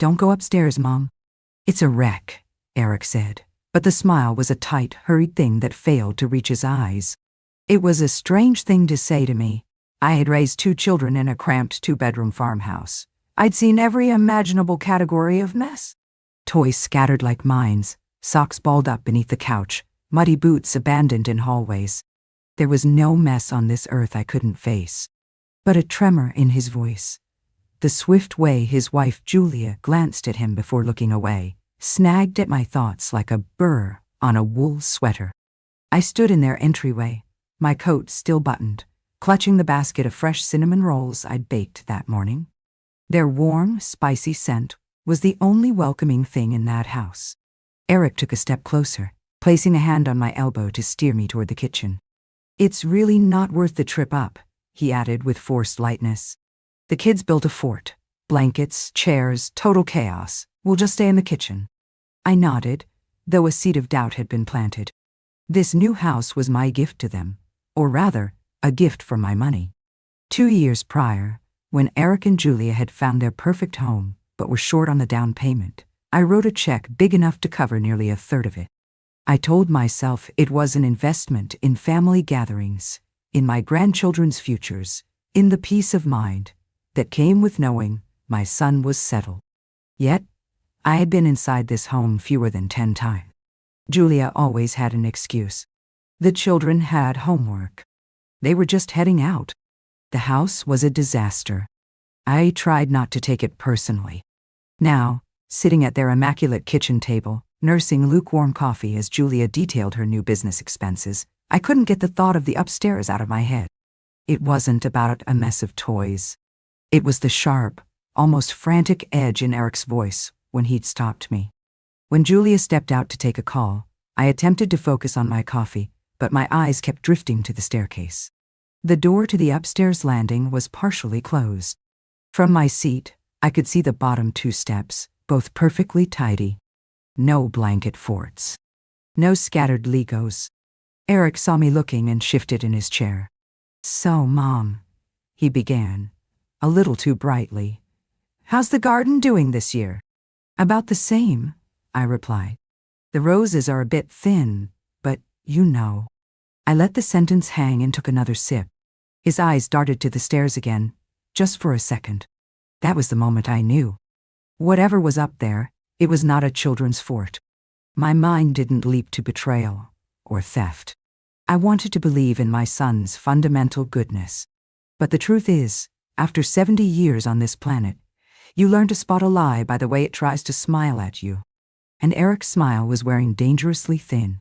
"Don't go upstairs, Mom." "It's a wreck," Eric said, but the smile was a tight, hurried thing that failed to reach his eyes. It was a strange thing to say to me. I had raised 2 children in a cramped 2-bedroom farmhouse. I'd seen every imaginable category of mess. Toys scattered like mines, socks balled up beneath the couch, muddy boots abandoned in hallways. There was no mess on this earth I couldn't face. But a tremor in his voice, the swift way his wife Julia glanced at him before looking away, snagged at my thoughts like a burr on a wool sweater. I stood in their entryway, my coat still buttoned, clutching the basket of fresh cinnamon rolls I'd baked that morning. Their warm, spicy scent was the only welcoming thing in that house. Eric took a step closer, placing a hand on my elbow to steer me toward the kitchen. "It's really not worth the trip up," he added with forced lightness. "The kids built a fort. Blankets, chairs, total chaos. We'll just stay in the kitchen." I nodded, though a seed of doubt had been planted. This new house was my gift to them, or rather, a gift from my money. 2 years prior, when Eric and Julia had found their perfect home but were short on the down payment, I wrote a check big enough to cover nearly a third of it. I told myself it was an investment in family gatherings, in my grandchildren's futures, in the peace of mind that came with knowing my son was settled. Yet, I had been inside this home fewer than 10 times. Julia always had an excuse. The children had homework. They were just heading out. The house was a disaster. I tried not to take it personally. Now, sitting at their immaculate kitchen table, nursing lukewarm coffee as Julia detailed her new business expenses, I couldn't get the thought of the upstairs out of my head. It wasn't about a mess of toys. It was the sharp, almost frantic edge in Eric's voice when he'd stopped me. When Julia stepped out to take a call, I attempted to focus on my coffee, but my eyes kept drifting to the staircase. The door to the upstairs landing was partially closed. From my seat, I could see the bottom 2 steps, both perfectly tidy. No blanket forts. No scattered Legos. Eric saw me looking and shifted in his chair. "So, Mom," he began, a little too brightly, "how's the garden doing this year?" "About the same," I replied. "The roses are a bit thin, but you know." I let the sentence hang and took another sip. His eyes darted to the stairs again, just for a second. That was the moment I knew. Whatever was up there, it was not a children's fort. My mind didn't leap to betrayal or theft. I wanted to believe in my son's fundamental goodness. But the truth is, after 70 years on this planet, you learn to spot a lie by the way it tries to smile at you. And Eric's smile was wearing dangerously thin.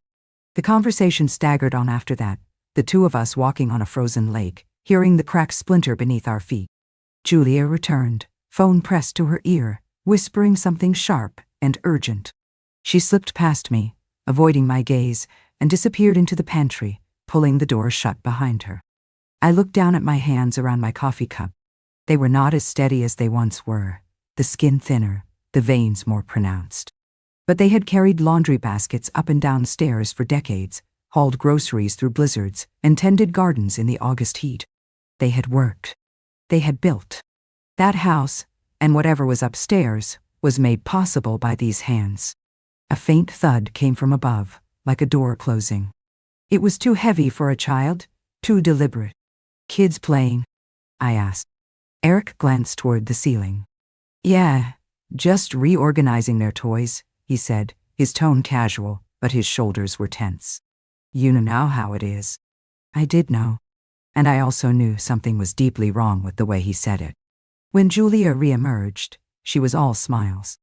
The conversation staggered on after that, the 2 of us walking on a frozen lake, hearing the crack splinter beneath our feet. Julia returned, phone pressed to her ear, whispering something sharp and urgent. She slipped past me, avoiding my gaze, and disappeared into the pantry, pulling the door shut behind her. I looked down at my hands around my coffee cup. They were not as steady as they once were, the skin thinner, the veins more pronounced. But they had carried laundry baskets up and down stairs for decades, hauled groceries through blizzards, and tended gardens in the August heat. They had worked. They had built. That house, and whatever was upstairs, was made possible by these hands. A faint thud came from above, like a door closing. It was too heavy for a child, too deliberate. "Kids playing?" I asked. Eric glanced toward the ceiling. "Yeah, just reorganizing their toys," he said, his tone casual, but his shoulders were tense. "You know how it is." I did know. And I also knew something was deeply wrong with the way he said it. When Julia reemerged, she was all smiles.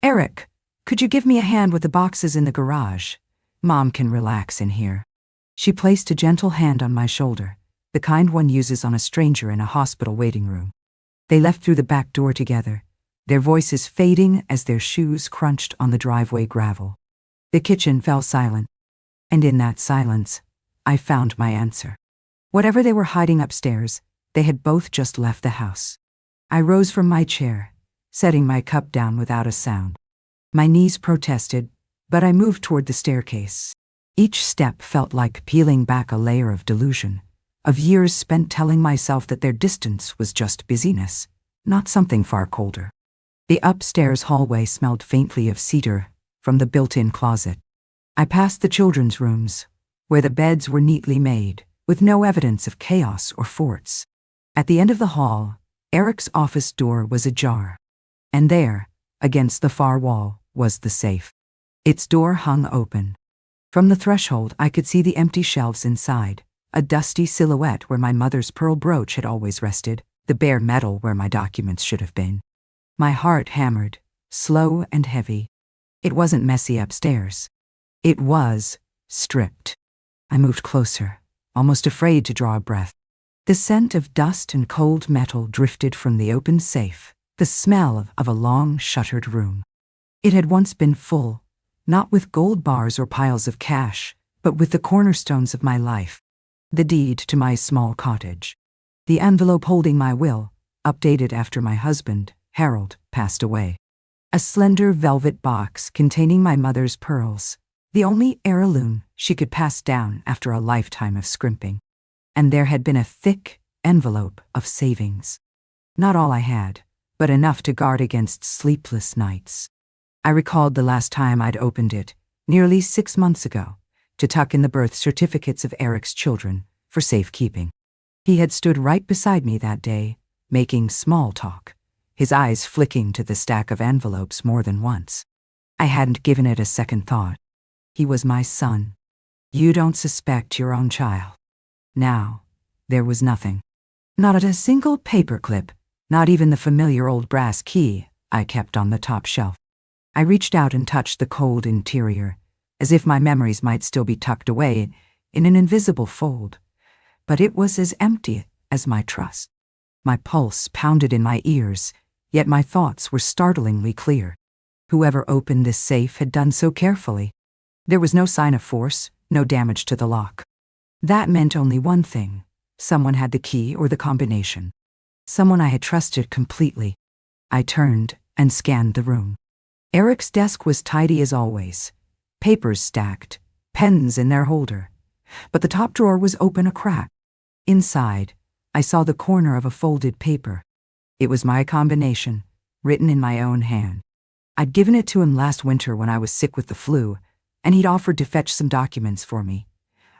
"Eric, could you give me a hand with the boxes in the garage? Mom can relax in here." She placed a gentle hand on my shoulder, the kind one uses on a stranger in a hospital waiting room. They left through the back door together, their voices fading as their shoes crunched on the driveway gravel. The kitchen fell silent, and in that silence, I found my answer. Whatever they were hiding upstairs, they had both just left the house. I rose from my chair, setting my cup down without a sound. My knees protested, but I moved toward the staircase. Each step felt like peeling back a layer of delusion, of years spent telling myself that their distance was just busyness, not something far colder. The upstairs hallway smelled faintly of cedar from the built-in closet. I passed the children's rooms, where the beds were neatly made, with no evidence of chaos or forts. At the end of the hall, Eric's office door was ajar. And there, against the far wall, was the safe. Its door hung open. From the threshold, I could see the empty shelves inside, a dusty silhouette where my mother's pearl brooch had always rested, the bare metal where my documents should have been. My heart hammered, slow and heavy. It wasn't messy upstairs. It was stripped. I moved closer, almost afraid to draw a breath. The scent of dust and cold metal drifted from the open safe, the smell of a long, shuttered room. It had once been full, not with gold bars or piles of cash, but with the cornerstones of my life. The deed to my small cottage. The envelope holding my will, updated after my husband, Harold, passed away. A slender velvet box containing my mother's pearls, the only heirloom she could pass down after a lifetime of scrimping. And there had been a thick envelope of savings. Not all I had, but enough to guard against sleepless nights. I recalled the last time I'd opened it, nearly 6 months ago, to tuck in the birth certificates of Eric's children for safekeeping. He had stood right beside me that day, making small talk, his eyes flicking to the stack of envelopes more than once. I hadn't given it a second thought. He was my son. You don't suspect your own child. Now, there was nothing. Not a single paperclip, not even the familiar old brass key I kept on the top shelf. I reached out and touched the cold interior, as if my memories might still be tucked away in an invisible fold. But it was as empty as my trust. My pulse pounded in my ears, yet my thoughts were startlingly clear. Whoever opened this safe had done so carefully. There was no sign of force, no damage to the lock. That meant only one thing. Someone had the key or the combination. Someone I had trusted completely. I turned and scanned the room. Eric's desk was tidy as always. Papers stacked, pens in their holder. But the top drawer was open a crack. Inside, I saw the corner of a folded paper. It was my combination, written in my own hand. I'd given it to him last winter when I was sick with the flu, and he'd offered to fetch some documents for me.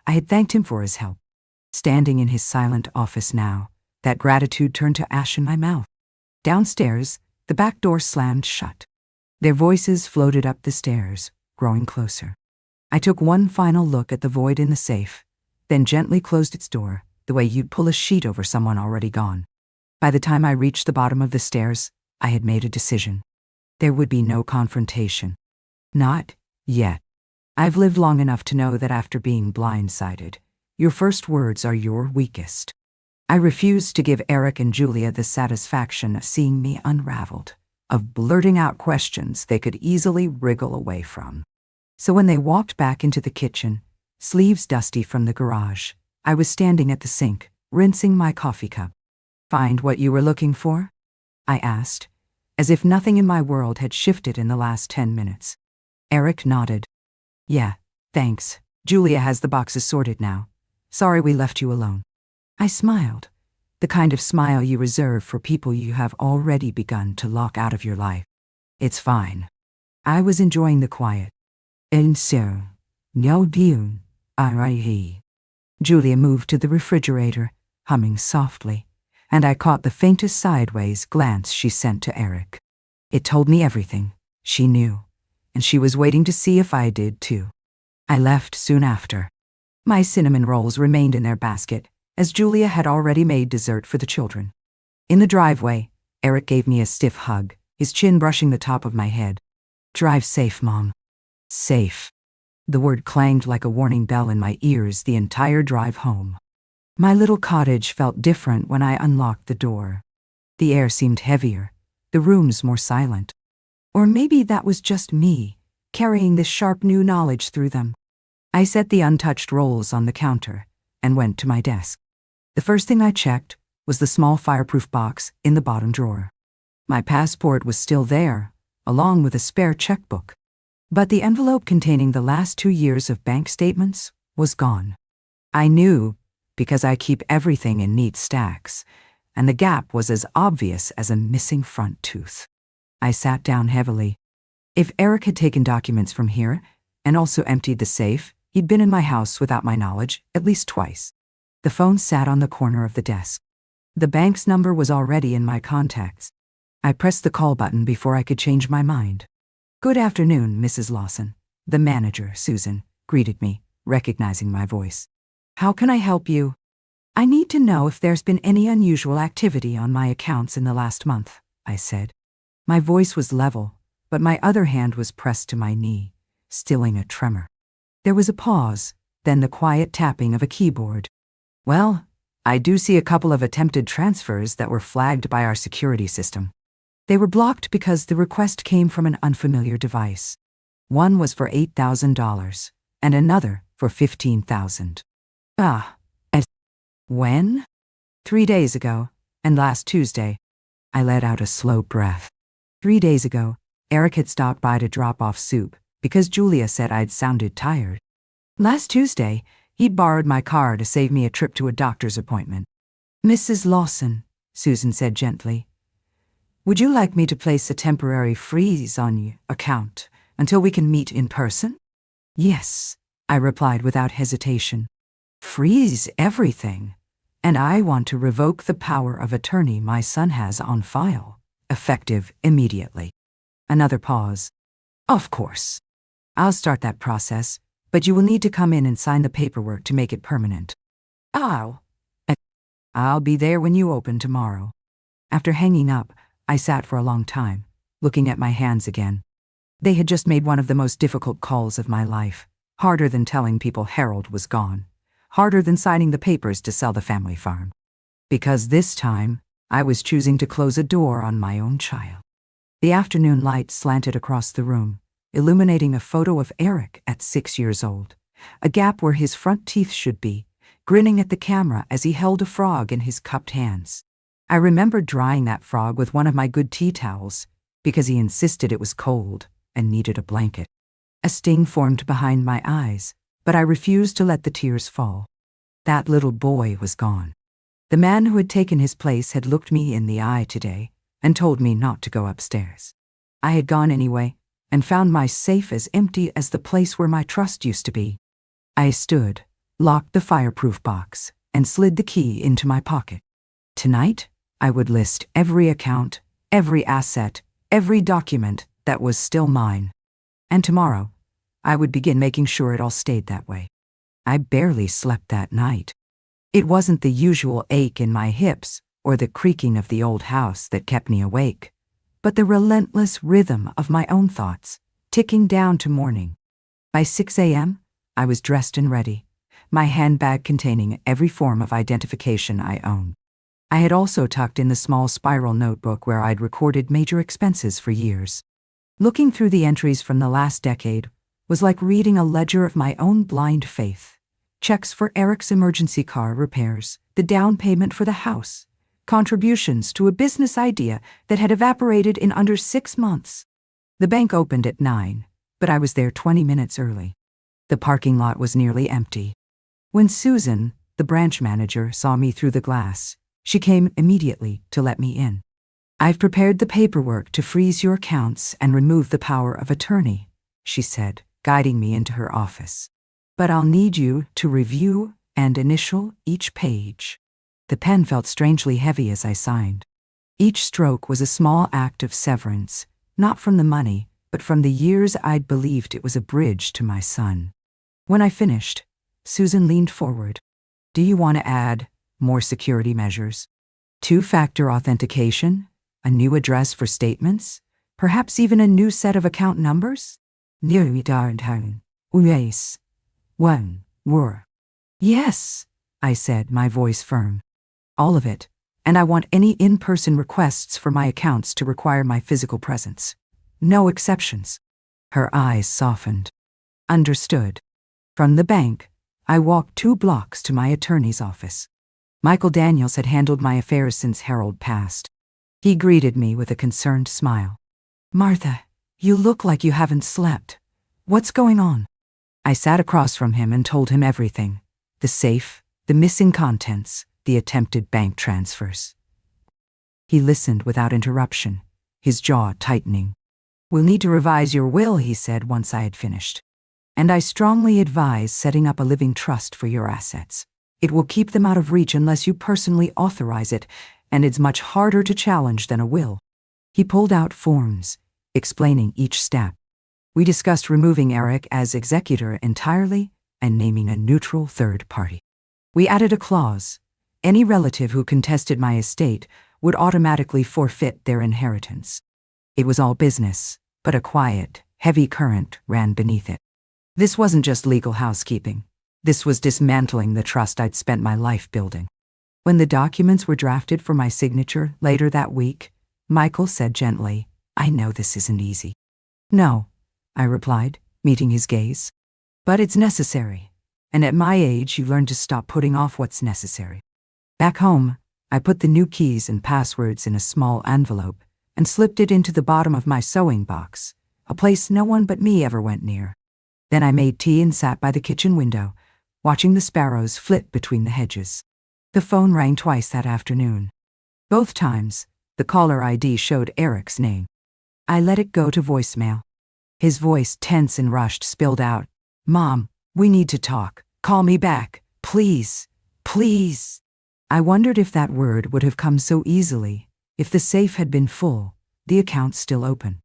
I had thanked him for his help. Standing in his silent office now, that gratitude turned to ash in my mouth. Downstairs, the back door slammed shut. Their voices floated up the stairs, growing closer. I took one final look at the void in the safe, then gently closed its door, the way you'd pull a sheet over someone already gone. By the time I reached the bottom of the stairs, I had made a decision. There would be no confrontation. Not yet. I've lived long enough to know that after being blindsided, your first words are your weakest. I refused to give Eric and Julia the satisfaction of seeing me unraveled, of blurting out questions they could easily wriggle away from. So when they walked back into the kitchen, sleeves dusty from the garage, I was standing at the sink, rinsing my coffee cup. Find what you were looking for? I asked, as if nothing in my world had shifted in the last 10 minutes. Eric nodded. Yeah, thanks. Julia has the boxes sorted now. Sorry we left you alone. I smiled, the kind of smile you reserve for people you have already begun to lock out of your life. It's fine. I was enjoying the quiet. And so, no deal, I. Julia moved to the refrigerator, humming softly, and I caught the faintest sideways glance she sent to Eric. It told me everything. She knew, and she was waiting to see if I did too. I left soon after. My cinnamon rolls remained in their basket, as Julia had already made dessert for the children. In the driveway, Eric gave me a stiff hug, his chin brushing the top of my head. Drive safe, Mom. Safe. The word clanged like a warning bell in my ears the entire drive home. My little cottage felt different when I unlocked the door. The air seemed heavier, the rooms more silent. Or maybe that was just me, carrying this sharp new knowledge through them. I set the untouched rolls on the counter and went to my desk. The first thing I checked was the small fireproof box in the bottom drawer. My passport was still there, along with a spare checkbook. But the envelope containing the last 2 years of bank statements was gone. I knew, because I keep everything in neat stacks, and the gap was as obvious as a missing front tooth. I sat down heavily. If Eric had taken documents from here and also emptied the safe, he'd been in my house without my knowledge at least twice. The phone sat on the corner of the desk. The bank's number was already in my contacts. I pressed the call button before I could change my mind. "Good afternoon, Mrs. Lawson." The manager, Susan, greeted me, recognizing my voice. "How can I help you?" "I need to know if there's been any unusual activity on my accounts in the last month," I said. My voice was level, but my other hand was pressed to my knee, stilling a tremor. There was a pause, then the quiet tapping of a keyboard. "Well, I do see a couple of attempted transfers that were flagged by our security system. They were blocked because the request came from an unfamiliar device. One was for $8,000 and another for $15,000. When?" "3 days ago, and last Tuesday." I let out a slow breath. 3 days ago, Eric had stopped by to drop off soup because Julia said I'd sounded tired. Last Tuesday, he'd borrowed my car to save me a trip to a doctor's appointment. "Mrs. Lawson," Susan said gently, "would you like me to place a temporary freeze on your account until we can meet in person?" "Yes," I replied without hesitation. "Freeze everything. And I want to revoke the power of attorney my son has on file, effective immediately." Another pause. "Of course. I'll start that process, but you will need to come in and sign the paperwork to make it permanent." I'll be there when you open tomorrow." After hanging up, I sat for a long time, looking at my hands again. They had just made one of the most difficult calls of my life, harder than telling people Harold was gone. Harder than signing the papers to sell the family farm. Because this time, I was choosing to close a door on my own child. The afternoon light slanted across the room, illuminating a photo of Eric at 6 years old, a gap where his front teeth should be, grinning at the camera as he held a frog in his cupped hands. I remembered drying that frog with one of my good tea towels because he insisted it was cold and needed a blanket. A sting formed behind my eyes, but I refused to let the tears fall. That little boy was gone. The man who had taken his place had looked me in the eye today and told me not to go upstairs. I had gone anyway and found my safe as empty as the place where my trust used to be. I stood, locked the fireproof box, and slid the key into my pocket. Tonight, I would list every account, every asset, every document that was still mine. And tomorrow, I would begin making sure it all stayed that way. I barely slept that night. It wasn't the usual ache in my hips or the creaking of the old house that kept me awake, but the relentless rhythm of my own thoughts, ticking down to morning. By 6 a.m., I was dressed and ready, my handbag containing every form of identification I owned. I had also tucked in the small spiral notebook where I'd recorded major expenses for years. Looking through the entries from the last decade was like reading a ledger of my own blind faith. Checks for Eric's emergency car repairs, the down payment for the house, contributions to a business idea that had evaporated in under 6 months. The bank opened at 9, but I was there 20 minutes early. The parking lot was nearly empty. When Susan, the branch manager, saw me through the glass, she came immediately to let me in. "I've prepared the paperwork to freeze your accounts and remove the power of attorney," she said, guiding me into her office. "But I'll need you to review and initial each page." The pen felt strangely heavy as I signed. Each stroke was a small act of severance, not from the money, but from the years I'd believed it was a bridge to my son. When I finished, Susan leaned forward. "Do you want to add more security measures? 2-factor authentication? A new address for statements? Perhaps even a new set of account numbers?" "Yes," I said, my voice firm. "All of it, and I want any in-person requests for my accounts to require my physical presence. No exceptions." Her eyes softened. "Understood." From the bank, I walked 2 blocks to my attorney's office. Michael Daniels had handled my affairs since Harold passed. He greeted me with a concerned smile. "Martha, you look like you haven't slept. What's going on?" I sat across from him and told him everything. The safe, the missing contents, the attempted bank transfers. He listened without interruption, his jaw tightening. "We'll need to revise your will," he said once I had finished. "And I strongly advise setting up a living trust for your assets. It will keep them out of reach unless you personally authorize it, and it's much harder to challenge than a will." He pulled out forms, explaining each step. We discussed removing Eric as executor entirely and naming a neutral third party. We added a clause. Any relative who contested my estate would automatically forfeit their inheritance. It was all business, but a quiet, heavy current ran beneath it. This wasn't just legal housekeeping. This was dismantling the trust I'd spent my life building. When the documents were drafted for my signature later that week, Michael said gently, "I know this isn't easy." "No," I replied, meeting his gaze. "But it's necessary. And at my age, you learn to stop putting off what's necessary." Back home, I put the new keys and passwords in a small envelope and slipped it into the bottom of my sewing box, a place no one but me ever went near. Then I made tea and sat by the kitchen window, watching the sparrows flit between the hedges. The phone rang twice that afternoon. Both times, the caller ID showed Eric's name. I let it go to voicemail. His voice, tense and rushed, spilled out, "Mom, we need to talk. Call me back. Please. Please." I wondered if that word would have come so easily, if the safe had been full, the account still open.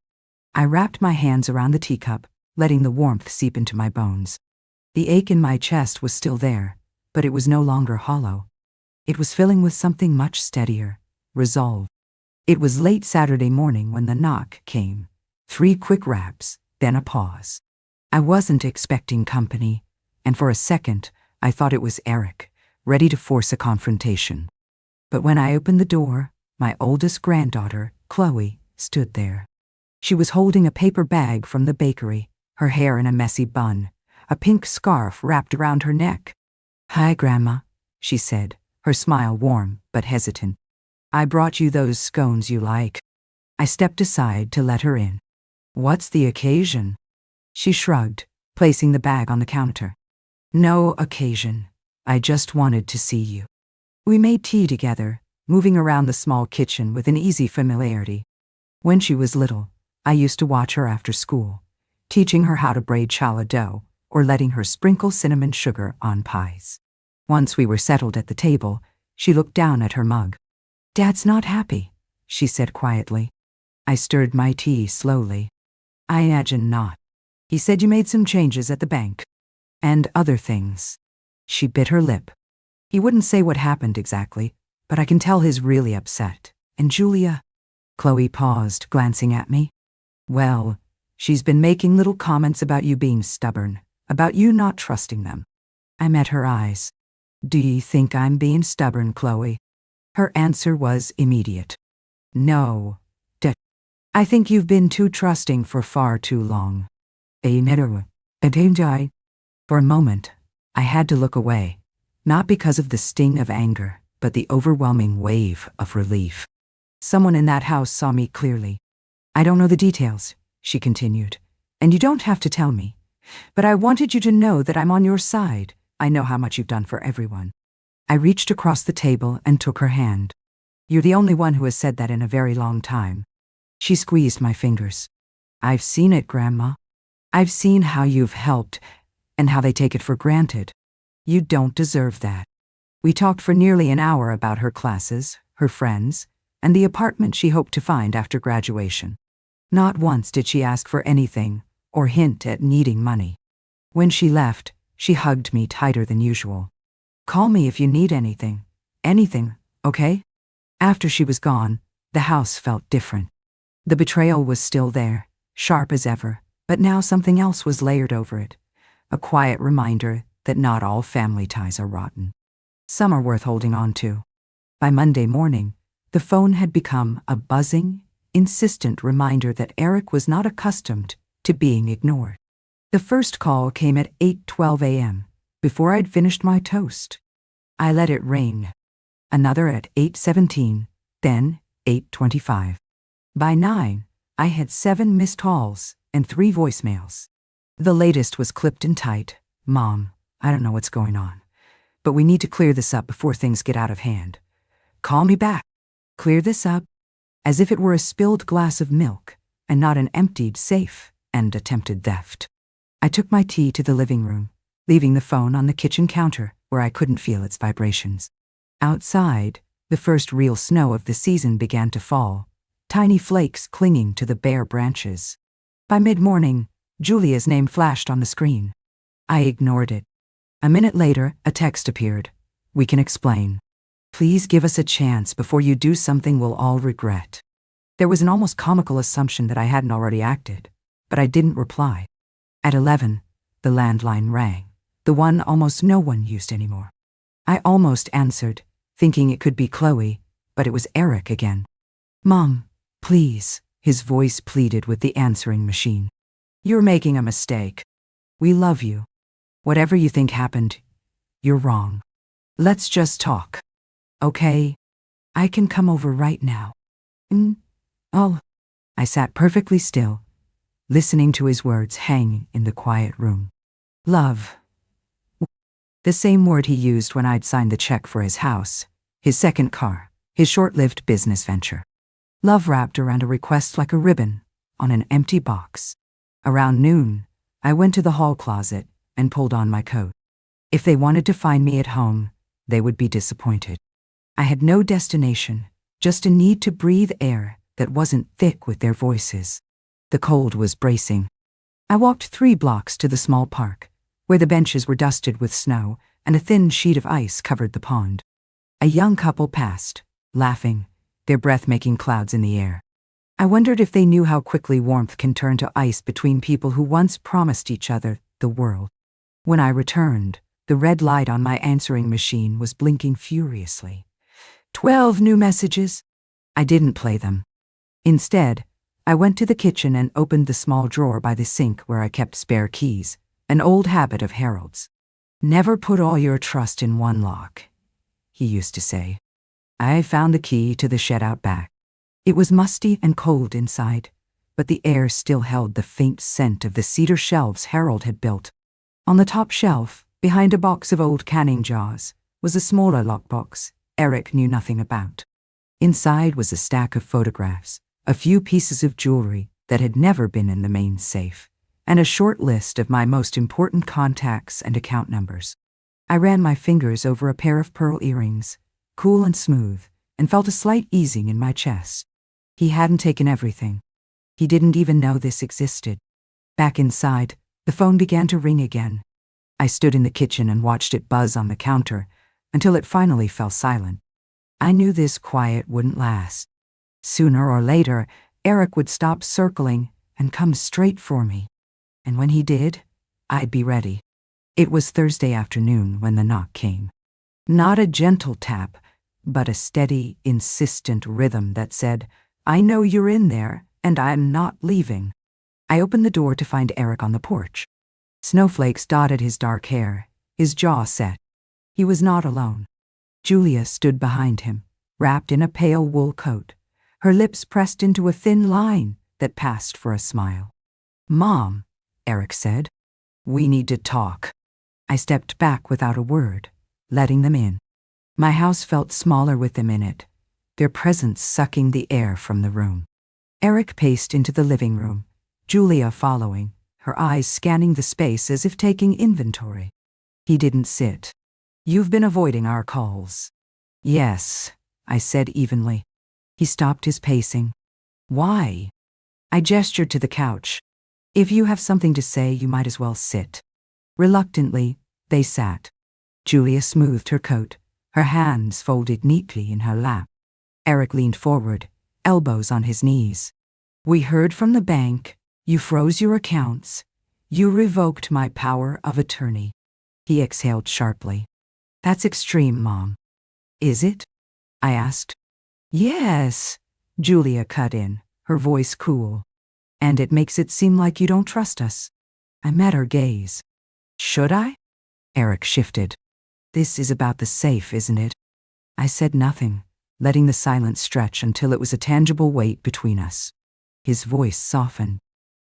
I wrapped my hands around the teacup, letting the warmth seep into my bones. The ache in my chest was still there, but it was no longer hollow. It was filling with something much steadier, resolve. It was late Saturday morning when the knock came. 3 quick raps, then a pause. I wasn't expecting company, and for a second, I thought it was Eric, ready to force a confrontation. But when I opened the door, my oldest granddaughter, Chloe, stood there. She was holding a paper bag from the bakery, her hair in a messy bun, a pink scarf wrapped around her neck. "Hi, Grandma," she said, her smile warm but hesitant. "I brought you those scones you like." I stepped aside to let her in. "What's the occasion?" She shrugged, placing the bag on the counter. "No occasion. I just wanted to see you." We made tea together, moving around the small kitchen with an easy familiarity. When she was little, I used to watch her after school, teaching her how to braid challah dough or letting her sprinkle cinnamon sugar on pies. Once we were settled at the table, she looked down at her mug. "Dad's not happy," she said quietly. I stirred my tea slowly. "I imagine not. He said you made some changes at the bank. And other things." She bit her lip. "He wouldn't say what happened exactly, but I can tell he's really upset. And Julia?" Chloe paused, glancing at me. "Well, she's been making little comments about you being stubborn, about you not trusting them." I met her eyes. "Do you think I'm being stubborn, Chloe?" Her answer was immediate. "No. I think you've been too trusting for far too long." For a moment, I had to look away, not because of the sting of anger, but the overwhelming wave of relief. Someone in that house saw me clearly. "I don't know the details," she continued, "and you don't have to tell me. But I wanted you to know that I'm on your side. I know how much you've done for everyone." I reached across the table and took her hand. "You're the only one who has said that in a very long time." She squeezed my fingers. "I've seen it, Grandma. I've seen how you've helped and how they take it for granted. You don't deserve that." We talked for nearly an hour about her classes, her friends, and the apartment she hoped to find after graduation. Not once did she ask for anything or hint at needing money. When she left, she hugged me tighter than usual. "Call me if you need anything. Anything, okay?" After she was gone, the house felt different. The betrayal was still there, sharp as ever, but now something else was layered over it. A quiet reminder that not all family ties are rotten. Some are worth holding on to. By Monday morning, the phone had become a buzzing, insistent reminder that Eric was not accustomed to being ignored. The first call came at 8:12 a.m., before I'd finished my toast. I let it ring. Another at 8:17, then 8:25. By 9, I had 7 missed calls and 3 voicemails. The latest was clipped and tight. "Mom, I don't know what's going on, but we need to clear this up before things get out of hand. Call me back. Clear this up." as if it were a spilled glass of milk and not an emptied safe and attempted theft. I took my tea to the living room, leaving the phone on the kitchen counter where I couldn't feel its vibrations. Outside, the first real snow of the season began to fall, tiny flakes clinging to the bare branches. By mid-morning, Julia's name flashed on the screen. I ignored it. A minute later, a text appeared. "We can explain. Please give us a chance before you do something we'll all regret." There was an almost comical assumption that I hadn't already acted, but I didn't reply. At 11, the landline rang, the one almost no one used anymore. I almost answered, thinking it could be Chloe, but it was Eric again. "Mom, please," his voice pleaded with the answering machine. "You're making a mistake. We love you. Whatever you think happened, you're wrong. Let's just talk. Okay? I can come over right now." "Oh." I sat perfectly still, listening to his words hang in the quiet room. Love. The same word he used when I'd signed the check for his house, his second car, his short-lived business venture. Love wrapped around a request like a ribbon on an empty box. Around noon, I went to the hall closet and pulled on my coat. If they wanted to find me at home, they would be disappointed. I had no destination, just a need to breathe air that wasn't thick with their voices. The cold was bracing. I walked 3 blocks to the small park, where the benches were dusted with snow and a thin sheet of ice covered the pond. A young couple passed, laughing, their breath making clouds in the air. I wondered if they knew how quickly warmth can turn to ice between people who once promised each other the world. When I returned, the red light on my answering machine was blinking furiously. 12 new messages. I didn't play them. Instead, I went to the kitchen and opened the small drawer by the sink where I kept spare keys, an old habit of Harold's. "Never put all your trust in one lock," he used to say. I found the key to the shed out back. It was musty and cold inside, but the air still held the faint scent of the cedar shelves Harold had built. On the top shelf, behind a box of old canning jars, was a smaller lockbox Eric knew nothing about. Inside was a stack of photographs, a few pieces of jewelry that had never been in the main safe, and a short list of my most important contacts and account numbers. I ran my fingers over a pair of pearl earrings, cool and smooth, and felt a slight easing in my chest. He hadn't taken everything. He didn't even know this existed. Back inside, the phone began to ring again. I stood in the kitchen and watched it buzz on the counter until it finally fell silent. I knew this quiet wouldn't last. Sooner or later, Eric would stop circling and come straight for me. And when he did, I'd be ready. It was Thursday afternoon when the knock came. Not a gentle tap, but a steady, insistent rhythm that said, "I know you're in there, and I'm not leaving." I opened the door to find Eric on the porch. Snowflakes dotted his dark hair, his jaw set. He was not alone. Julia stood behind him, wrapped in a pale wool coat, her lips pressed into a thin line that passed for a smile. "Mom," Eric said, "we need to talk." I stepped back without a word, letting them in. My house felt smaller with them in it, their presence sucking the air from the room. Eric paced into the living room, Julia following, her eyes scanning the space as if taking inventory. He didn't sit. "You've been avoiding our calls." "Yes," I said evenly. He stopped his pacing. "Why?" I gestured to the couch. "If you have something to say, you might as well sit." Reluctantly, they sat. Julia smoothed her coat, her hands folded neatly in her lap. Eric leaned forward, elbows on his knees. "We heard from the bank. You froze your accounts. You revoked my power of attorney." He exhaled sharply. "That's extreme, Mom." "Is it?" I asked. "Yes," Julia cut in, her voice cool. "And it makes it seem like you don't trust us." I met her gaze. "Should I?" Eric shifted. "This is about the safe, isn't it?" I said nothing, letting the silence stretch until it was a tangible weight between us. His voice softened.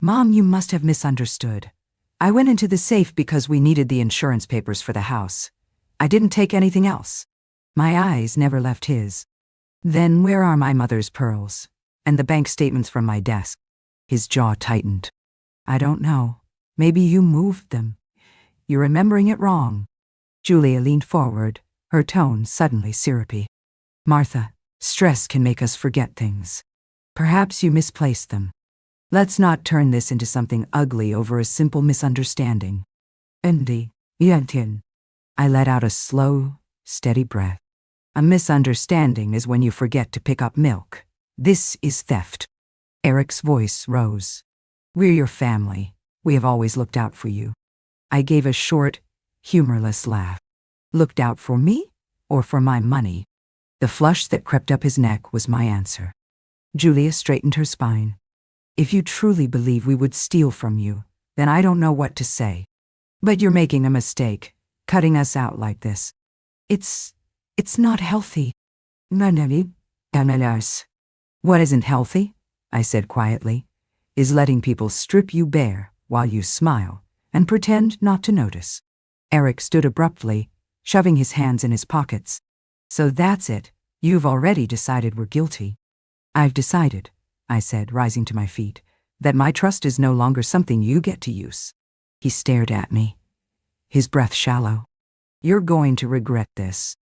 "Mom, you must have misunderstood. I went into the safe because we needed the insurance papers for the house. I didn't take anything else." My eyes never left his. "Then where are my mother's pearls? And the bank statements from my desk. His jaw tightened. I don't know. Maybe you moved them. You're remembering it wrong. Julia leaned forward, her tone suddenly syrupy. Martha, stress can make us forget things. Perhaps you misplaced them. Let's not turn this into something ugly over a simple misunderstanding. Andy, Yantin. I let out a slow, steady breath. A misunderstanding is when you forget to pick up milk. This is theft. Eric's voice rose. We're your family. We have always looked out for you. I gave a short, humorless laugh. Looked out for me or for my money? The flush that crept up his neck was my answer. Julia straightened her spine. If you truly believe we would steal from you, then I don't know what to say. But you're making a mistake, cutting us out like this. It's not healthy. What isn't healthy, I said quietly, is letting people strip you bare while you smile and pretend not to notice. Eric stood abruptly, shoving his hands in his pockets. So that's it. You've already decided we're guilty. I've decided, I said, rising to my feet, that my trust is no longer something you get to use. He stared at me, his breath shallow. You're going to regret this.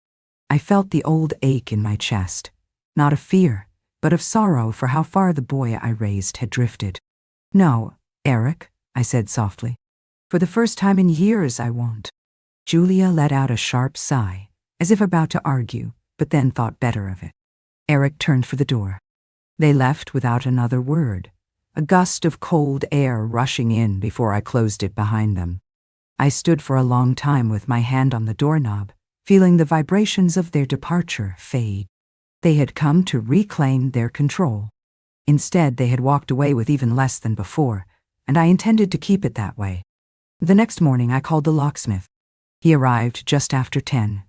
I felt the old ache in my chest, not of fear, but of sorrow for how far the boy I raised had drifted. No, Eric, I said softly. For the first time in years, I won't. Julia let out a sharp sigh, as if about to argue, but then thought better of it. Eric turned for the door. They left without another word, a gust of cold air rushing in before I closed it behind them. I stood for a long time with my hand on the doorknob, feeling the vibrations of their departure fade. They had come to reclaim their control. Instead, they had walked away with even less than before, and I intended to keep it that way. The next morning, I called the locksmith. He arrived just after 10,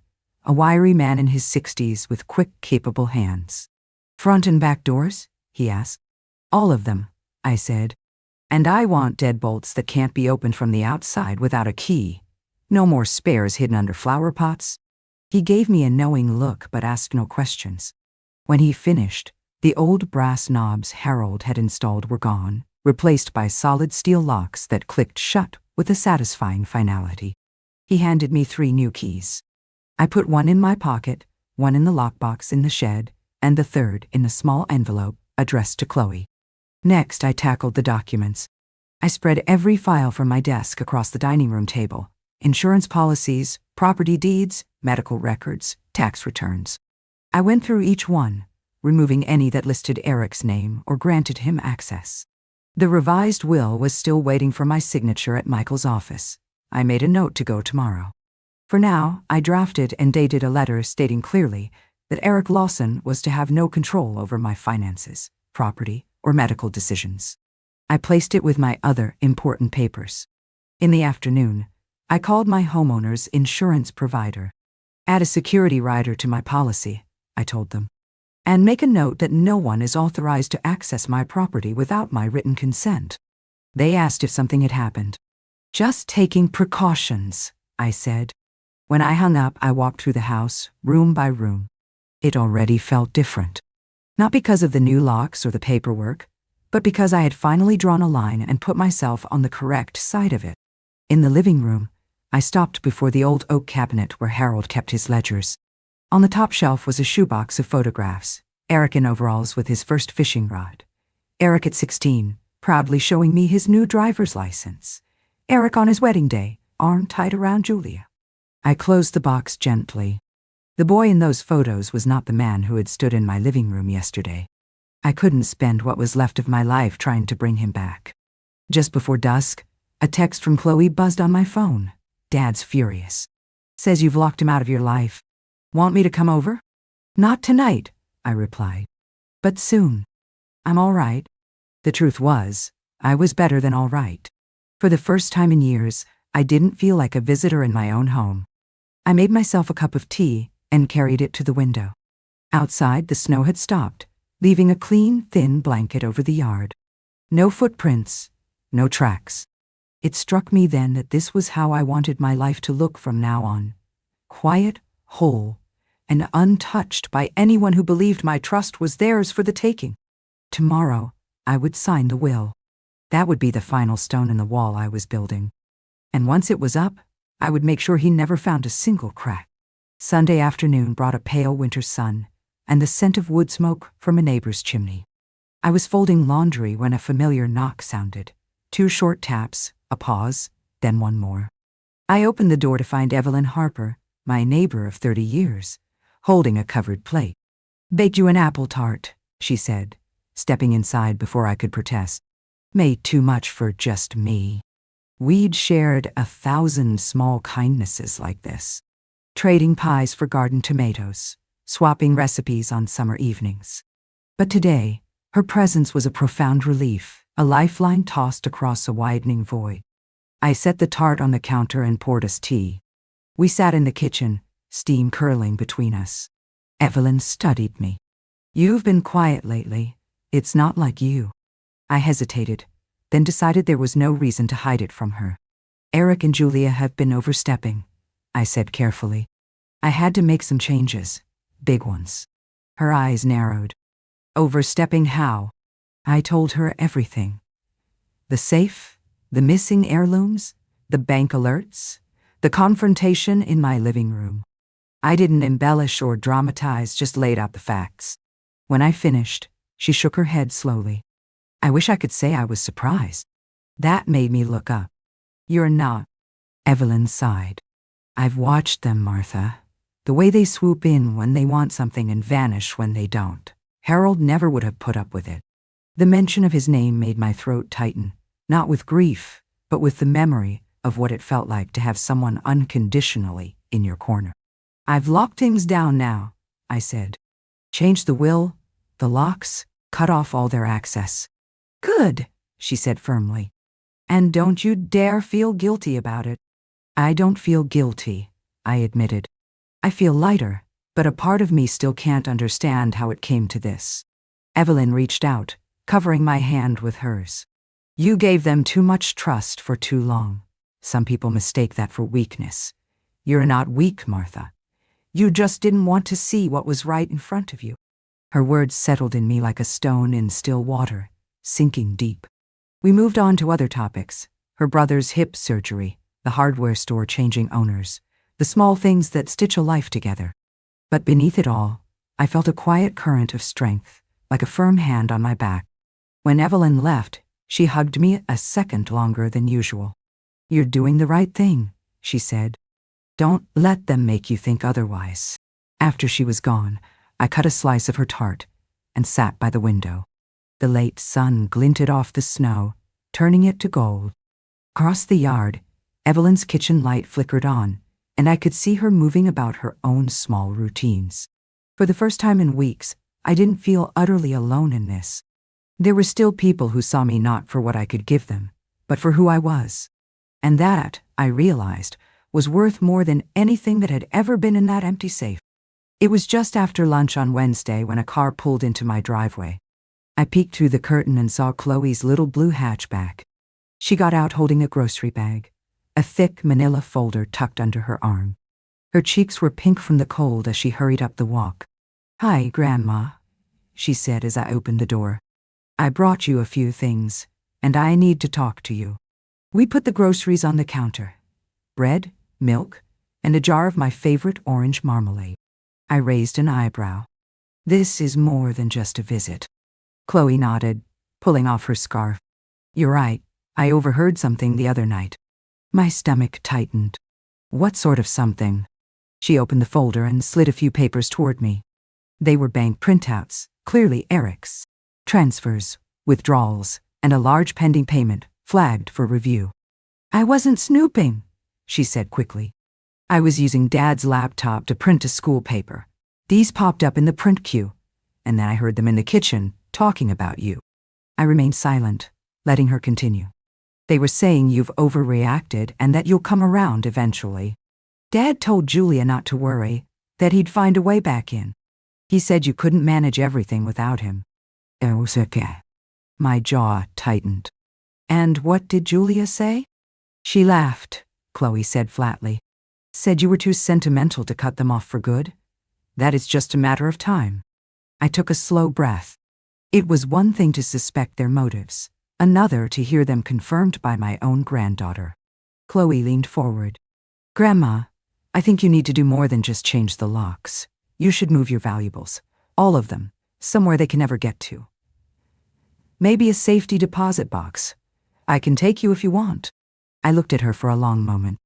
a wiry man in his 60s with quick, capable hands. Front and back doors? He asked. All of them, I said. And I want deadbolts that can't be opened from the outside without a key. No more spares hidden under flower pots. He gave me a knowing look but asked no questions. When he finished, the old brass knobs Harold had installed were gone, replaced by solid steel locks that clicked shut with a satisfying finality. He handed me 3 new keys. I put one in my pocket, one in the lockbox in the shed, and the third in a small envelope addressed to Chloe. Next, I tackled the documents. I spread every file from my desk across the dining room table. Insurance policies, property deeds, medical records, tax returns. I went through each one, removing any that listed Eric's name or granted him access. The revised will was still waiting for my signature at Michael's office. I made a note to go tomorrow. For now, I drafted and dated a letter stating clearly that Eric Lawson was to have no control over my finances, property, or medical decisions. I placed it with my other important papers. In the afternoon, I called my homeowner's insurance provider. Add a security rider to my policy, I told them. And make a note that no one is authorized to access my property without my written consent. They asked if something had happened. Just taking precautions, I said. When I hung up, I walked through the house, room by room. It already felt different. Not because of the new locks or the paperwork, but because I had finally drawn a line and put myself on the correct side of it. In the living room, I stopped before the old oak cabinet where Harold kept his ledgers. On the top shelf was a shoebox of photographs, Eric in overalls with his first fishing rod. Eric at 16, proudly showing me his new driver's license. Eric on his wedding day, arm tied around Julia. I closed the box gently. The boy in those photos was not the man who had stood in my living room yesterday. I couldn't spend what was left of my life trying to bring him back. Just before dusk, a text from Chloe buzzed on my phone. Dad's furious. Says you've locked him out of your life. Want me to come over? Not tonight, I replied. But soon. I'm all right. The truth was, I was better than all right. For the first time in years, I didn't feel like a visitor in my own home. I made myself a cup of tea and carried it to the window. Outside, the snow had stopped, leaving a clean, thin blanket over the yard. No footprints, no tracks. It struck me then that this was how I wanted my life to look from now on. Quiet, whole, and untouched by anyone who believed my trust was theirs for the taking. Tomorrow, I would sign the will. That would be the final stone in the wall I was building. And once it was up, I would make sure he never found a single crack. Sunday afternoon brought a pale winter sun and the scent of wood smoke from a neighbor's chimney. I was folding laundry when a familiar knock sounded. 2 short taps, a pause, then one more. I opened the door to find Evelyn Harper, my neighbor of 30 years, holding a covered plate. "Baked you an apple tart," she said, stepping inside before I could protest. "Made too much for just me." We'd shared 1,000 small kindnesses like this. Trading pies for garden tomatoes, swapping recipes on summer evenings. But today, her presence was a profound relief, a lifeline tossed across a widening void. I set the tart on the counter and poured us tea. We sat in the kitchen, steam curling between us. Evelyn studied me. "You've been quiet lately. It's not like you." I hesitated, then decided there was no reason to hide it from her. "Eric and Julia have been overstepping," I said carefully. "I had to make some changes, big ones." Her eyes narrowed. "Overstepping how?" I told her everything. The safe, the missing heirlooms, the bank alerts, the confrontation in my living room. I didn't embellish or dramatize, just laid out the facts. When I finished, she shook her head slowly. I wish I could say I was surprised. That made me look up. "You're not." Evelyn sighed. "I've watched them, Martha. The way they swoop in when they want something and vanish when they don't. Harold never would have put up with it." The mention of his name made my throat tighten, not with grief, but with the memory of what it felt like to have someone unconditionally in your corner. "I've locked things down now," I said. "Changed the will, the locks, cut off all their access." "Good," she said firmly. "And don't you dare feel guilty about it." "I don't feel guilty," I admitted. "I feel lighter, but a part of me still can't understand how it came to this." Evelyn reached out, covering my hand with hers. "You gave them too much trust for too long. Some people mistake that for weakness. You're not weak, Martha. You just didn't want to see what was right in front of you." Her words settled in me like a stone in still water, sinking deep. We moved on to other topics: her brother's hip surgery, the hardware store changing owners, the small things that stitch a life together. But beneath it all, I felt a quiet current of strength, like a firm hand on my back. When Evelyn left, she hugged me a second longer than usual. "You're doing the right thing," she said. "Don't let them make you think otherwise." After she was gone, I cut a slice of her tart and sat by the window. The late sun glinted off the snow, turning it to gold. Across the yard, Evelyn's kitchen light flickered on, and I could see her moving about her own small routines. For the first time in weeks, I didn't feel utterly alone in this. There were still people who saw me not for what I could give them, but for who I was. And that, I realized, was worth more than anything that had ever been in that empty safe. It was just after lunch on Wednesday when a car pulled into my driveway. I peeked through the curtain and saw Chloe's little blue hatchback. She got out holding a grocery bag, a thick manila folder tucked under her arm. Her cheeks were pink from the cold as she hurried up the walk. "Hi, Grandma," she said as I opened the door. "I brought you a few things, and I need to talk to you." We put the groceries on the counter: bread, milk, and a jar of my favorite orange marmalade. I raised an eyebrow. "This is more than just a visit." Chloe nodded, pulling off her scarf. "You're right, I overheard something the other night." My stomach tightened. "What sort of something?" She opened the folder and slid a few papers toward me. They were bank printouts, clearly Eric's. Transfers, withdrawals, and a large pending payment, flagged for review. "I wasn't snooping," she said quickly. "I was using Dad's laptop to print a school paper. These popped up in the print queue, and then I heard them in the kitchen, talking about you." I remained silent, letting her continue. "They were saying you've overreacted and that you'll come around eventually. Dad told Julia not to worry, that he'd find a way back in. He said you couldn't manage everything without him." It was okay. My jaw tightened. "And what did Julia say?" "She laughed," Chloe said flatly. "Said you were too sentimental to cut them off for good. That it's just a matter of time." I took a slow breath. It was one thing to suspect their motives, another to hear them confirmed by my own granddaughter. Chloe leaned forward. Grandma, I think you need to do more than just change the locks. You should move your valuables, all of them, somewhere they can never get to. Maybe a safety deposit box. I can take you if you want. I looked at her for a long moment.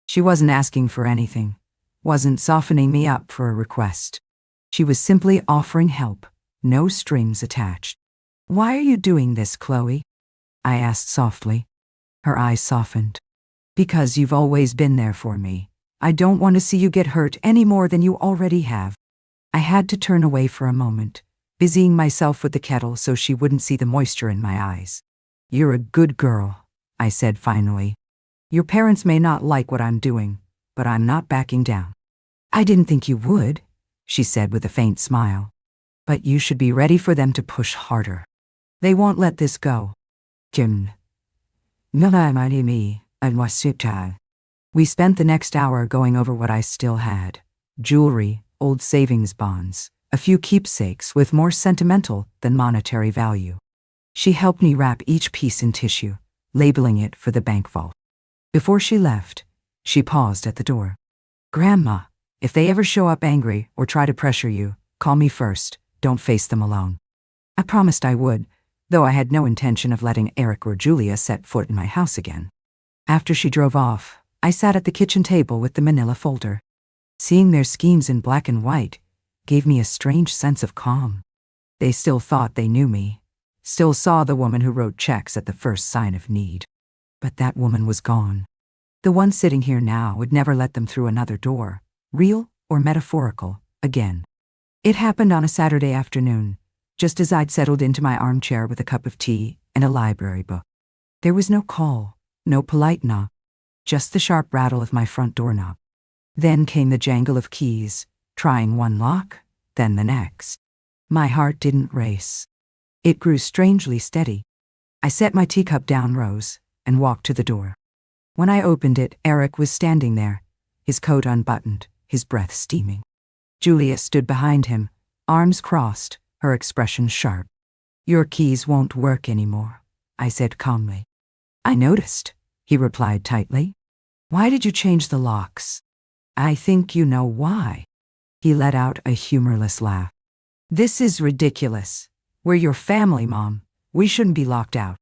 She wasn't asking for anything, wasn't softening me up for a request. She was simply offering help, no strings attached. Why are you doing this, Chloe? I asked softly. Her eyes softened. Because you've always been there for me. I don't want to see you get hurt any more than you already have. I had to turn away for a moment, busying myself with the kettle so she wouldn't see the moisture in my eyes. You're a good girl, I said finally. Your parents may not like what I'm doing, but I'm not backing down. I didn't think you would, she said with a faint smile. But you should be ready for them to push harder. They won't let this go. Kim. We spent the next hour going over what I still had. Jewelry, old savings bonds, a few keepsakes with more sentimental than monetary value. She helped me wrap each piece in tissue, labeling it for the bank vault. Before she left, she paused at the door. Grandma, if they ever show up angry or try to pressure you, call me first. Don't face them alone. I promised I would, though I had no intention of letting Eric or Julia set foot in my house again. After she drove off, I sat at the kitchen table with the manila folder. Seeing their schemes in black and white gave me a strange sense of calm. They still thought they knew me, still saw the woman who wrote checks at the first sign of need. But that woman was gone. The one sitting here now would never let them through another door, real or metaphorical, again. It happened on a Saturday afternoon, just as I'd settled into my armchair with a cup of tea and a library book. There was no call, no polite knock, just the sharp rattle of my front doorknob. Then came the jangle of keys, trying one lock, then the next. My heart didn't race. It grew strangely steady. I set my teacup down, rose, and walked to the door. When I opened it, Eric was standing there, his coat unbuttoned, his breath steaming. Julia stood behind him, arms crossed, her expression sharp. Your keys won't work anymore, I said calmly. I noticed, he replied tightly. Why did you change the locks? I think you know why. He let out a humorless laugh. This is ridiculous. We're your family, Mom. We shouldn't be locked out.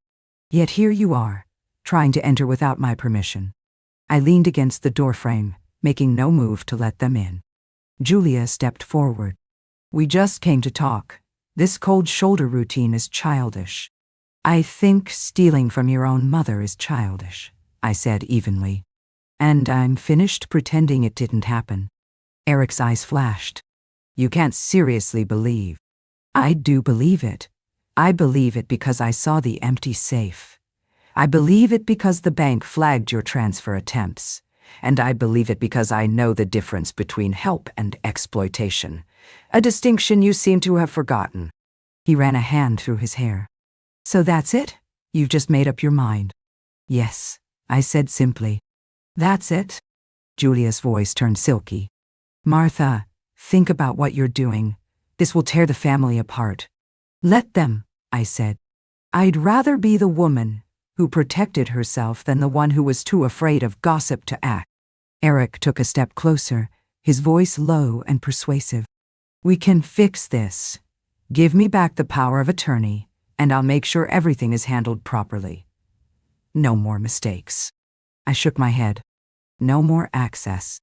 Yet here you are, trying to enter without my permission. I leaned against the doorframe, making no move to let them in. Julia stepped forward. We just came to talk. This cold shoulder routine is childish. I think stealing from your own mother is childish, I said evenly. And I'm finished pretending it didn't happen. Eric's eyes flashed. You can't seriously believe. I do believe it. I believe it because I saw the empty safe. I believe it because the bank flagged your transfer attempts. And I believe it because I know the difference between help and exploitation, a distinction you seem to have forgotten. He ran a hand through his hair. So that's it? You've just made up your mind? Yes, I said simply. That's it? Julia's voice turned silky. Martha, think about what you're doing. This will tear the family apart. Let them, I said. I'd rather be the woman who protected herself than the one who was too afraid of gossip to act. Eric took a step closer, his voice low and persuasive. We can fix this. Give me back the power of attorney, and I'll make sure everything is handled properly. No more mistakes. I shook my head. No more access.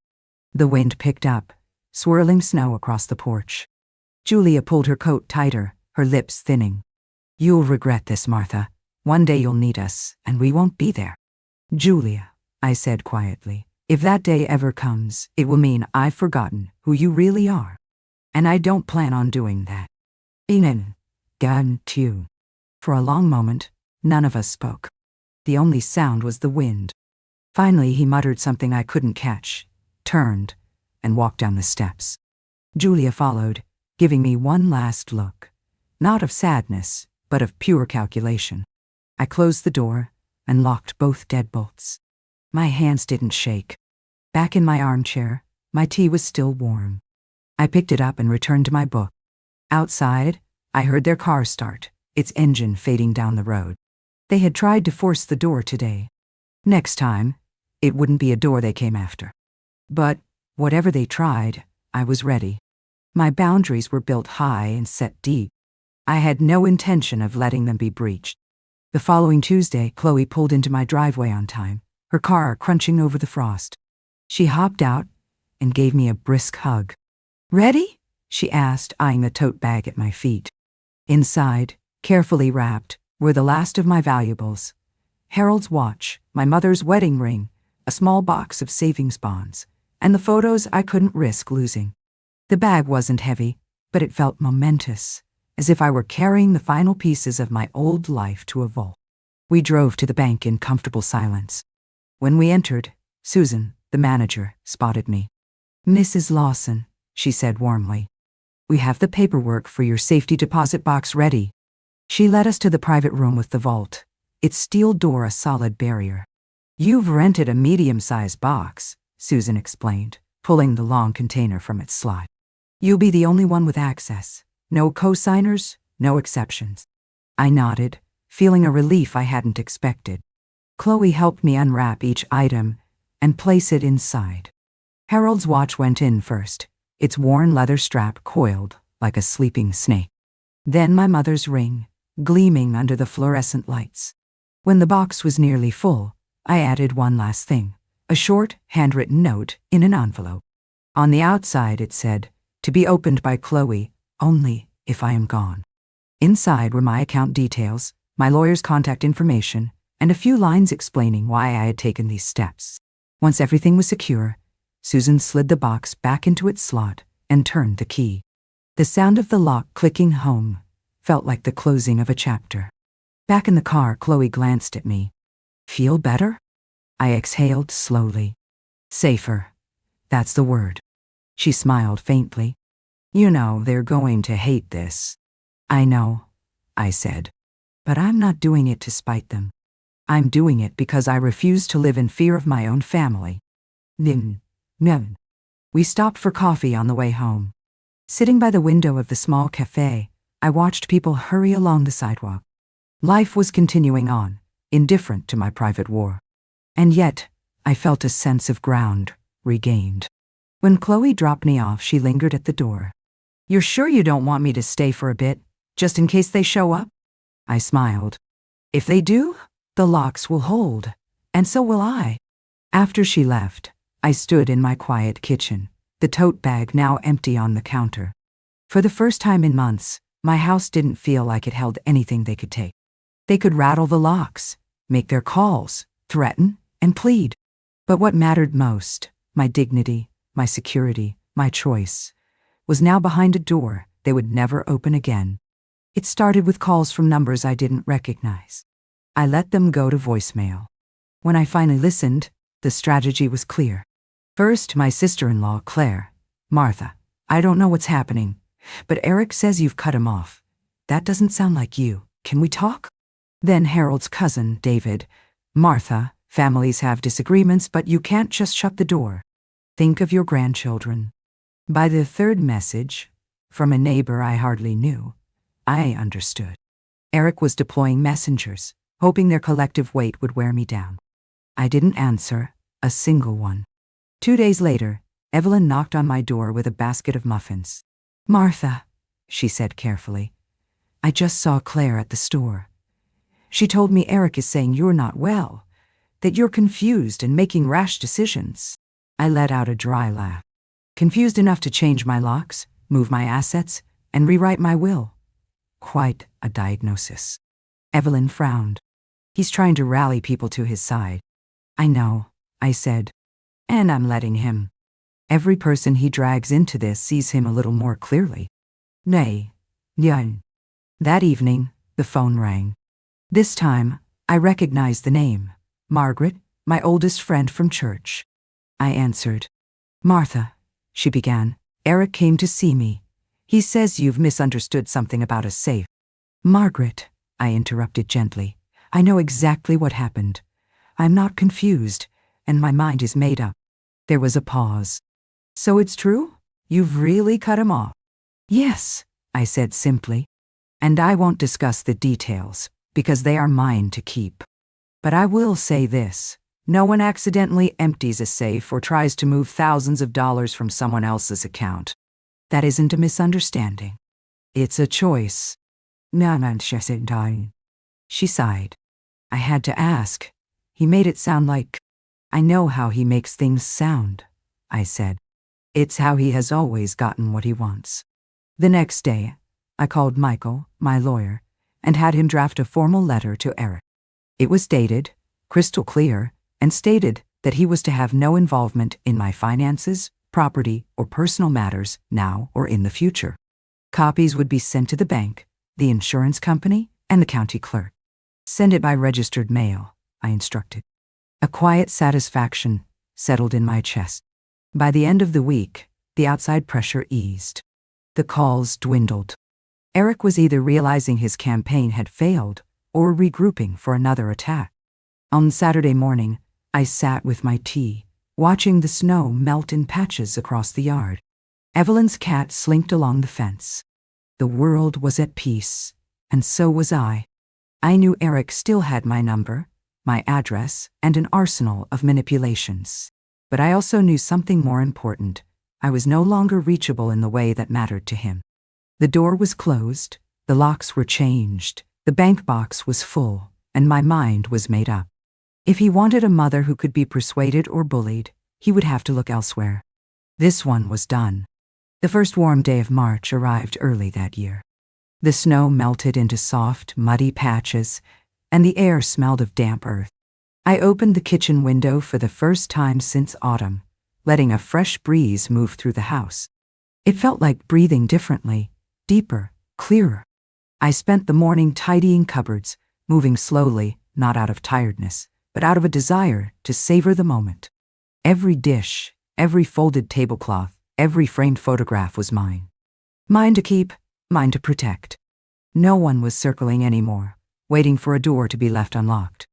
The wind picked up, swirling snow across the porch. Julia pulled her coat tighter, her lips thinning. You'll regret this, Martha. One day you'll need us, and we won't be there. Julia, I said quietly, if that day ever comes, it will mean I've forgotten who you really are. And I don't plan on doing that. Inen, gan tu. For a long moment, none of us spoke. The only sound was the wind. Finally, he muttered something I couldn't catch, turned, and walked down the steps. Julia followed, giving me one last look, not of sadness, but of pure calculation. I closed the door and locked both deadbolts. My hands didn't shake. Back in my armchair, my tea was still warm. I picked it up and returned to my book. Outside, I heard their car start, its engine fading down the road. They had tried to force the door today. Next time, it wouldn't be a door they came after. But whatever they tried, I was ready. My boundaries were built high and set deep. I had no intention of letting them be breached. The following Tuesday, Chloe pulled into my driveway on time, her car crunching over the frost. She hopped out and gave me a brisk hug. "Ready?" she asked, eyeing the tote bag at my feet. Inside, carefully wrapped, were the last of my valuables: Harold's watch, my mother's wedding ring, a small box of savings bonds, and the photos I couldn't risk losing. The bag wasn't heavy, but it felt momentous, as if I were carrying the final pieces of my old life to a vault. We drove to the bank in comfortable silence. When we entered, Susan, the manager, spotted me. "Mrs. Lawson," she said warmly, "we have the paperwork for your safety deposit box ready." She led us to the private room with the vault, its steel door a solid barrier. "You've rented a medium-sized box," Susan explained, pulling the long container from its slot. "You'll be the only one with access. No co-signers, no exceptions." I nodded, feeling a relief I hadn't expected. Chloe helped me unwrap each item and place it inside. Harold's watch went in first, its worn leather strap coiled like a sleeping snake. Then my mother's ring, gleaming under the fluorescent lights. When the box was nearly full, I added one last thing: a short, handwritten note in an envelope. On the outside it said, "To be opened by Chloe, only if I am gone." Inside were my account details, my lawyer's contact information, and a few lines explaining why I had taken these steps. Once everything was secure, Susan slid the box back into its slot and turned the key. The sound of the lock clicking home felt like the closing of a chapter. Back in the car, Chloe glanced at me. "Feel better?" I exhaled slowly. "Safer. That's the word." She smiled faintly. "You know, they're going to hate this." "I know," I said. "But I'm not doing it to spite them. I'm doing it because I refuse to live in fear of my own family." Nim. We stopped for coffee on the way home. Sitting by the window of the small cafe, I watched people hurry along the sidewalk. Life was continuing on, indifferent to my private war. And yet, I felt a sense of ground regained. When Chloe dropped me off, she lingered at the door. "You're sure you don't want me to stay for a bit, just in case they show up?" I smiled. "If they do, the locks will hold, and so will I." After she left, I stood in my quiet kitchen, the tote bag now empty on the counter. For the first time in months, my house didn't feel like it held anything they could take. They could rattle the locks, make their calls, threaten, and plead. But what mattered most, my dignity, my security, my choice, was now behind a door they would never open again. It started with calls from numbers I didn't recognize. I let them go to voicemail. When I finally listened, the strategy was clear. First, my sister-in-law, Claire. "Martha, I don't know what's happening, but Eric says you've cut him off. That doesn't sound like you. Can we talk?" Then Harold's cousin, David. "Martha, families have disagreements, but you can't just shut the door. Think of your grandchildren." By the third message, from a neighbor I hardly knew, I understood. Eric was deploying messengers, hoping their collective weight would wear me down. I didn't answer a single one. 2 days later, Evelyn knocked on my door with a basket of muffins. "Martha," she said carefully, "I just saw Claire at the store. She told me Eric is saying you're not well, that you're confused and making rash decisions." I let out a dry laugh. "Confused enough to change my locks, move my assets, and rewrite my will. Quite a diagnosis." Evelyn frowned. "He's trying to rally people to his side." "I know," I said. "And I'm letting him. Every person he drags into this sees him a little more clearly." "Nay, Yan." That evening, the phone rang. This time, I recognized the name. Margaret, my oldest friend from church. I answered. "Martha," she began, "Eric came to see me. He says you've misunderstood something about a safe." "Margaret," I interrupted gently, "I know exactly what happened. I'm not confused, and my mind is made up." There was a pause. "So it's true? You've really cut him off?" "Yes," I said simply. And I won't discuss the details, because they are mine to keep. But I will say this. No one accidentally empties a safe or tries to move thousands of dollars from someone else's account. That isn't a misunderstanding. It's a choice. She sighed. I had to ask. He made it sound like, I know how he makes things sound, I said. It's how he has always gotten what he wants. The next day, I called Michael, my lawyer, and had him draft a formal letter to Eric. It was dated, crystal clear, and stated that he was to have no involvement in my finances, property, or personal matters now or in the future. Copies would be sent to the bank, the insurance company, and the county clerk. Send it by registered mail, I instructed. A quiet satisfaction settled in my chest. By the end of the week, the outside pressure eased. The calls dwindled. Eric was either realizing his campaign had failed or regrouping for another attack. On Saturday morning, I sat with my tea, watching the snow melt in patches across the yard. Evelyn's cat slinked along the fence. The world was at peace, and so was I. I knew Eric still had my number, my address, and an arsenal of manipulations. But I also knew something more important. I was no longer reachable in the way that mattered to him. The door was closed, the locks were changed, the bank box was full, and my mind was made up. If he wanted a mother who could be persuaded or bullied, he would have to look elsewhere. This one was done. The first warm day of March arrived early that year. The snow melted into soft, muddy patches, and the air smelled of damp earth. I opened the kitchen window for the first time since autumn, letting a fresh breeze move through the house. It felt like breathing differently, deeper, clearer. I spent the morning tidying cupboards, moving slowly, not out of tiredness, but out of a desire to savor the moment. Every dish, every folded tablecloth, every framed photograph was mine. Mine to keep, mine to protect. No one was circling anymore, waiting for a door to be left unlocked.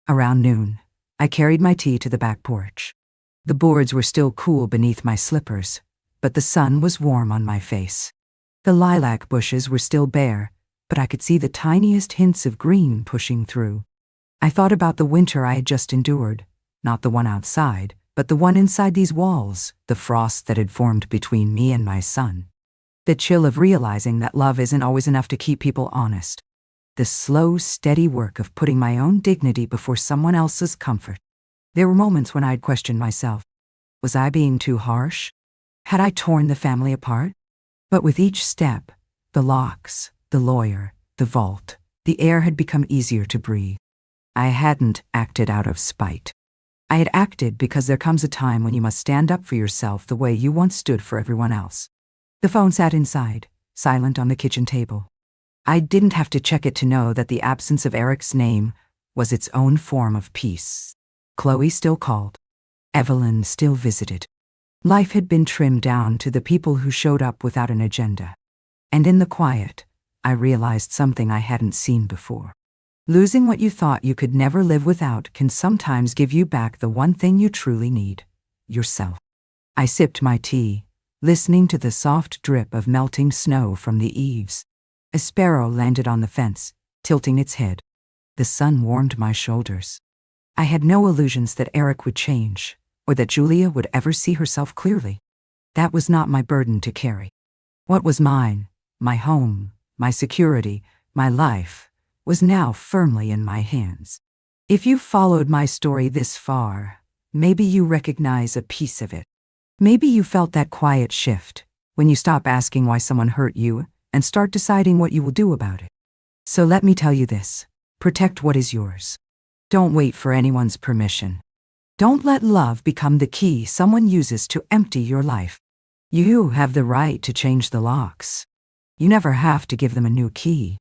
Around noon, I carried my tea to the back porch. The boards were still cool beneath my slippers, but the sun was warm on my face. The lilac bushes were still bare, but I could see the tiniest hints of green pushing through. I thought about the winter I had just endured, not the one outside, but the one inside these walls, the frost that had formed between me and my son. The chill of realizing that love isn't always enough to keep people honest. The slow, steady work of putting my own dignity before someone else's comfort. There were moments when I'd questioned myself. Was I being too harsh? Had I torn the family apart? But with each step, the locks, the lawyer, the vault, the air had become easier to breathe. I hadn't acted out of spite. I had acted because there comes a time when you must stand up for yourself the way you once stood for everyone else. The phone sat inside, silent on the kitchen table. I didn't have to check it to know that the absence of Eric's name was its own form of peace. Chloe still called. Evelyn still visited. Life had been trimmed down to the people who showed up without an agenda. And in the quiet, I realized something I hadn't seen before. Losing what you thought you could never live without can sometimes give you back the one thing you truly need, yourself. I sipped my tea, listening to the soft drip of melting snow from the eaves. A sparrow landed on the fence, tilting its head. The sun warmed my shoulders. I had no illusions that Eric would change, or that Julia would ever see herself clearly. That was not my burden to carry. What was mine, my home, my security, my life, was now firmly in my hands. If you followed my story this far, maybe you recognize a piece of it. Maybe you felt that quiet shift, when you stop asking why someone hurt you and start deciding what you will do about it. So let me tell you this, protect what is yours. Don't wait for anyone's permission. Don't let love become the key someone uses to empty your life. You have the right to change the locks. You never have to give them a new key.